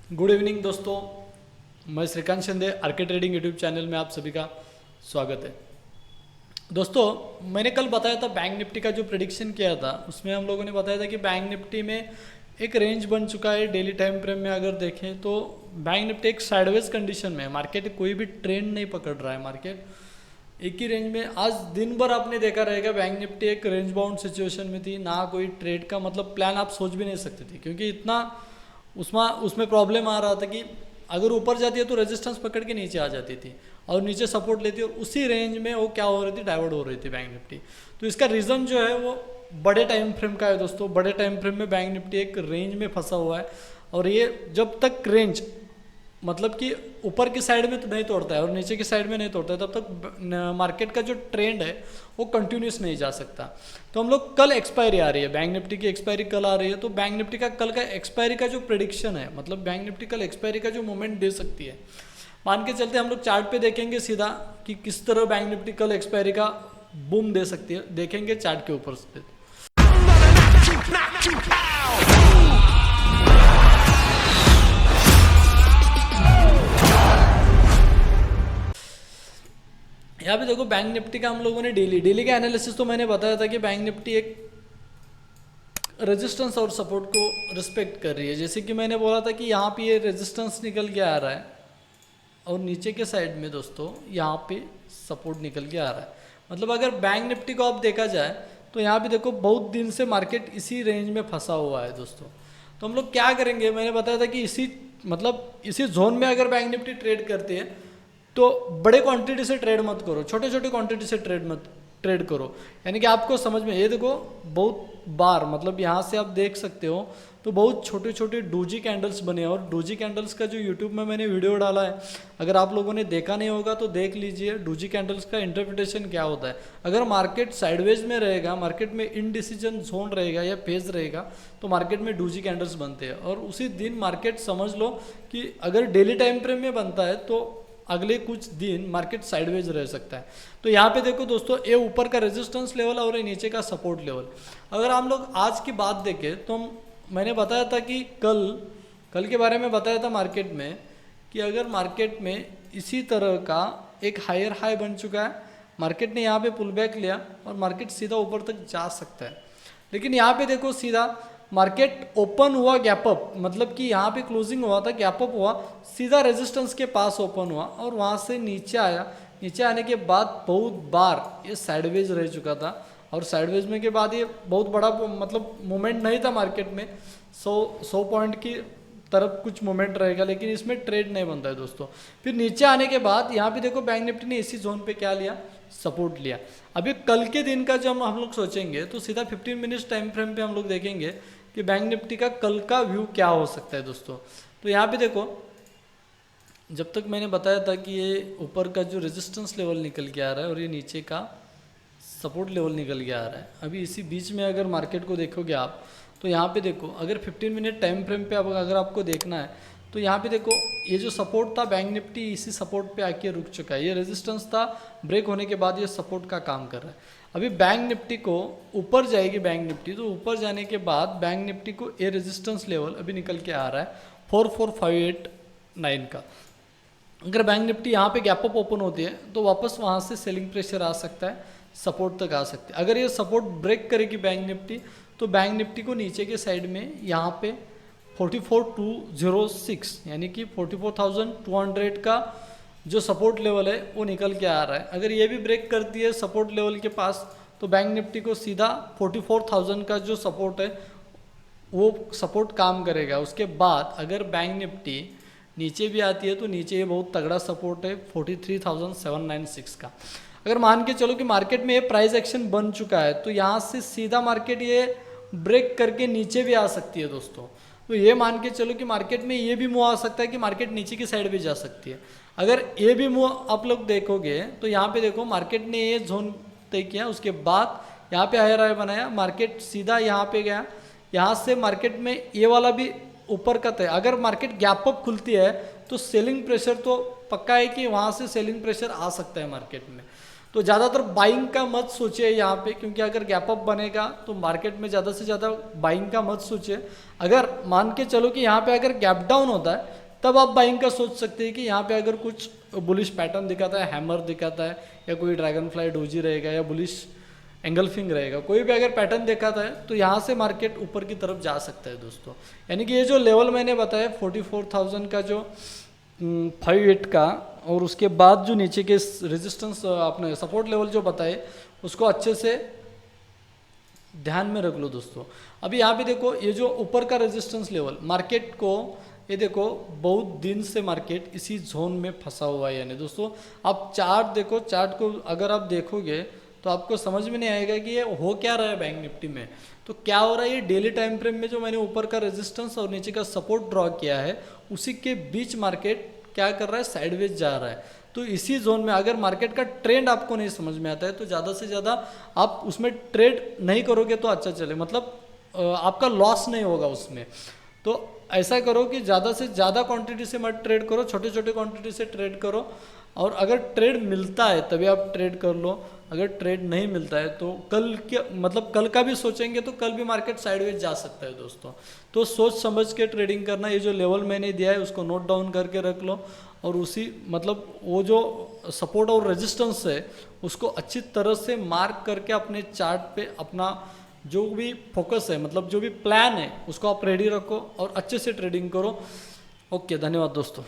Good evening दोस्तों, मैं Shrikant Shinde RK trading YouTube channel में आप सभी का स्वागत है। दोस्तों, मैंने कल बताया था बैंक निफ्टी का जो प्रेडिक्शन किया था उसमें हम लोगों ने बताया था कि बैंक निफ्टी में एक रेंज बन चुका है। डेली टाइम फ्रेम में अगर देखें तो बैंक निफ्टी एक साइडवेज कंडीशन में है। मार्केट कोई भी ट्रेंड नहीं पकड़ रहा है। मार्केट एक ही रेंज में, आज दिन भर आपने देखा रहेगा बैंक निफ्टी एक रेंज बाउंड सिचुएशन में थी। ना कोई ट्रेड का मतलब प्लान आप सोच भी नहीं सकते थे, क्योंकि इतना उसमें प्रॉब्लम आ रहा था कि अगर ऊपर जाती है तो रेजिस्टेंस पकड़ के नीचे आ जाती थी और नीचे सपोर्ट लेती है, और उसी रेंज में वो क्या हो रही थी, डाइवर्ट हो रही थी बैंक निफ्टी। तो इसका रीज़न जो है वो बड़े टाइम फ्रेम का है दोस्तों। बड़े टाइम फ्रेम में बैंक निफ्टी एक रेंज में फंसा हुआ है, और ये जब तक रेंज मतलब कि ऊपर की साइड में तो नहीं तोड़ता है और नीचे की साइड में नहीं तोड़ता है, तब तक मार्केट का जो ट्रेंड है वो कंटिन्यूस नहीं जा सकता। तो हम लोग कल एक्सपायरी आ रही है, बैंक निफ्टी की एक्सपायरी कल आ रही है। तो बैंक निफ्टी का कल का एक्सपायरी का जो प्रेडिक्शन है, मतलब बैंक निफ्टी कल एक्सपायरी का जो मोमेंट दे सकती है, मान के चलते हम लोग चार्ट पे देखेंगे सीधा कि किस तरह बैंक निफ्टी कल एक्सपायरी का बूम दे सकती है। देखेंगे चार्ट के ऊपर से। यहाँ पे देखो बैंक निफ्टी का हम लोगों ने डेली का एनालिसिस तो मैंने बताया था कि बैंक निफ्टी एक रेजिस्टेंस और सपोर्ट को रिस्पेक्ट कर रही है। जैसे कि मैंने बोला था कि यहाँ पे ये रेजिस्टेंस निकल के आ रहा है और नीचे के साइड में दोस्तों यहाँ पे सपोर्ट निकल के आ रहा है। मतलब अगर बैंक निफ्टी को आप देखा जाए तो यहाँ पे देखो बहुत दिन से मार्केट इसी रेंज में फंसा हुआ है दोस्तों। तो हम लोग क्या करेंगे, मैंने बताया था कि इसी जोन में अगर बैंक निफ्टी ट्रेड करती है तो बड़े क्वांटिटी से ट्रेड मत करो, छोटे छोटे क्वांटिटी से ट्रेड करो। यानी कि आपको समझ में, ये देखो बहुत बार, मतलब यहाँ से आप देख सकते हो तो बहुत छोटे छोटे डोजी कैंडल्स बने हैं। और डोजी कैंडल्स का जो यूट्यूब में मैंने वीडियो डाला है, अगर आप लोगों ने देखा नहीं होगा तो देख लीजिए डोजी कैंडल्स का इंटरप्रिटेशन क्या होता है। अगर मार्केट साइडवेज में रहेगा, मार्केट में इनडिसीजन जोन रहेगा या फेज रहेगा, तो मार्केट में डोजी कैंडल्स बनते हैं। और उसी दिन मार्केट समझ लो कि अगर डेली टाइम फ्रेम में बनता है तो अगले कुछ दिन मार्केट साइडवेज रह सकता है। तो यहाँ पे देखो दोस्तों, ये ऊपर का रेजिस्टेंस लेवल और ये नीचे का सपोर्ट लेवल। अगर हम लोग आज की बात देखें तो मैंने बताया था कि कल के बारे में बताया था मार्केट में कि अगर मार्केट में इसी तरह का एक हायर हाई बन चुका है, मार्केट ने यहाँ पे पुल बैक लिया और मार्केट सीधा ऊपर तक जा सकता है। लेकिन यहाँ पे देखो सीधा मार्केट ओपन हुआ गैप अप, मतलब कि यहाँ पे क्लोजिंग हुआ था, गैप अप हुआ, सीधा रेजिस्टेंस के पास ओपन हुआ और वहाँ से नीचे आया। नीचे आने के बाद बहुत बार ये साइडवेज रह चुका था, और साइडवेज में के बाद ये बहुत बड़ा मतलब मोमेंट नहीं था मार्केट में। 100 पॉइंट की तरफ कुछ मोमेंट रहेगा, लेकिन इसमें ट्रेड नहीं बनता है दोस्तों। फिर नीचे आने के बाद यहाँ पे देखो बैंक निफ्टी ने इसी जोन पे क्या लिया, सपोर्ट लिया। अभी कल के दिन का जब हम लोग सोचेंगे तो सीधा 15 मिनट्स टाइम फ्रेम पे हम लोग देखेंगे कि बैंक निफ्टी का कल का व्यू क्या हो सकता है दोस्तों। तो यहाँ पे देखो, जब तक मैंने बताया था कि ये ऊपर का जो रेजिस्टेंस लेवल निकल के आ रहा है और ये नीचे का सपोर्ट लेवल निकल के आ रहा है, अभी इसी बीच में अगर मार्केट को देखोगे आप तो यहाँ पे देखो, अगर 15 मिनट टाइम फ्रेम पे अगर आपको देखना है तो यहाँ पे देखो, ये जो सपोर्ट था बैंक निफ्टी इसी सपोर्ट पे आके रुक चुका है। ये रेजिस्टेंस था, ब्रेक होने के बाद ये सपोर्ट का काम कर रहा है। अभी बैंक निफ्टी को ऊपर जाएगी, बैंक निफ्टी तो ऊपर जाने के बाद बैंक निफ्टी को ये रेजिस्टेंस लेवल अभी निकल के आ रहा है 4459 का। अगर बैंक निफ्टी यहाँ पे गैप अप ओपन होती है तो वापस वहाँ से सेलिंग प्रेशर आ सकता है, सपोर्ट तक आ सकते हैं। अगर ये सपोर्ट ब्रेक करेगी बैंक निफ्टी तो बैंक निफ्टी को नीचे के साइड में यहाँ पे 44206 यानी कि 44,200 का जो सपोर्ट लेवल है वो निकल के आ रहा है। अगर ये भी ब्रेक करती है सपोर्ट लेवल के पास तो बैंक निफ्टी को सीधा 44,000 का जो सपोर्ट है वो सपोर्ट काम करेगा। उसके बाद अगर बैंक निफ्टी नीचे भी आती है तो नीचे ये बहुत तगड़ा सपोर्ट है 43,796 का। अगर मान के चलो कि मार्केट में ये प्राइस एक्शन बन चुका है तो यहाँ से सीधा मार्केट ये ब्रेक करके नीचे भी आ सकती है दोस्तों। तो ये मान के चलो कि मार्केट में ये भी मूव आ सकता है कि मार्केट नीचे की साइड भी जा सकती है। अगर ये भी मूव आप लोग देखोगे तो यहाँ पे देखो, मार्केट ने ये जोन तय किया, उसके बाद यहाँ पे हायर हाई बनाया, मार्केट सीधा यहाँ पे गया, यहाँ से मार्केट में ये वाला भी ऊपर का तय। अगर मार्केट गैप अप खुलती है तो सेलिंग प्रेशर तो पक्का है कि वहाँ से सेलिंग प्रेशर आ सकता है मार्केट में। तो ज़्यादातर बाइंग का मत सोचिए यहाँ पे, क्योंकि अगर गैप अप बनेगा तो मार्केट में ज़्यादा से ज़्यादा बाइंग का मत सोचिए। अगर मान के चलो कि यहाँ पे अगर गैप डाउन होता है तब आप बाइंग का सोच सकते हैं कि यहाँ पे अगर कुछ बुलिश पैटर्न दिखाता है, हैमर दिखाता है, या कोई ड्रैगन फ्लाई डोजी रहेगा, या बुलिश एंगल्फिंग रहेगा, कोई भी अगर पैटर्न दिखाता है तो यहाँ से मार्केट ऊपर की तरफ जा सकता है दोस्तों। यानी कि ये जो लेवल मैंने बताया 44,000 का जो 58 का, और उसके बाद जो नीचे के रेजिस्टेंस आपने सपोर्ट लेवल जो बताए उसको अच्छे से ध्यान में रख लो दोस्तों। अभी यहाँ पे देखो ये जो ऊपर का रेजिस्टेंस लेवल मार्केट को, ये देखो बहुत दिन से मार्केट इसी जोन में फंसा हुआ है। यानी दोस्तों आप चार्ट देखो, चार्ट को अगर आप देखोगे तो आपको समझ में नहीं आएगा कि ये हो क्या रहा है बैंक निफ्टी में। तो क्या हो रहा है, ये डेली टाइम फ्रेम में जो मैंने ऊपर का रेजिस्टेंस और नीचे का सपोर्ट ड्रॉ किया है उसी के बीच मार्केट क्या कर रहा है, साइडवेज जा रहा है। तो इसी जोन में अगर मार्केट का ट्रेंड आपको नहीं समझ में आता है तो ज़्यादा से ज़्यादा आप उसमें ट्रेड नहीं करोगे तो अच्छा चले, मतलब आपका लॉस नहीं होगा उसमें। तो ऐसा करो कि ज़्यादा से ज़्यादा क्वांटिटी से मत ट्रेड करो, छोटे छोटे क्वांटिटी से ट्रेड करो, और अगर ट्रेड मिलता है तभी आप ट्रेड कर लो। अगर ट्रेड नहीं मिलता है तो कल के मतलब कल का भी सोचेंगे तो कल भी मार्केट साइडवेज जा सकता है दोस्तों। तो सोच समझ के ट्रेडिंग करना। ये जो लेवल मैंने दिया है उसको नोट डाउन करके रख लो, और उसी मतलब वो जो सपोर्ट और रेजिस्टेंस है उसको अच्छी तरह से मार्क करके अपने चार्ट पे अपना जो भी फोकस है, मतलब जो भी प्लान है उसको आप रेडी रखो और अच्छे से ट्रेडिंग करो। ओके, धन्यवाद दोस्तों।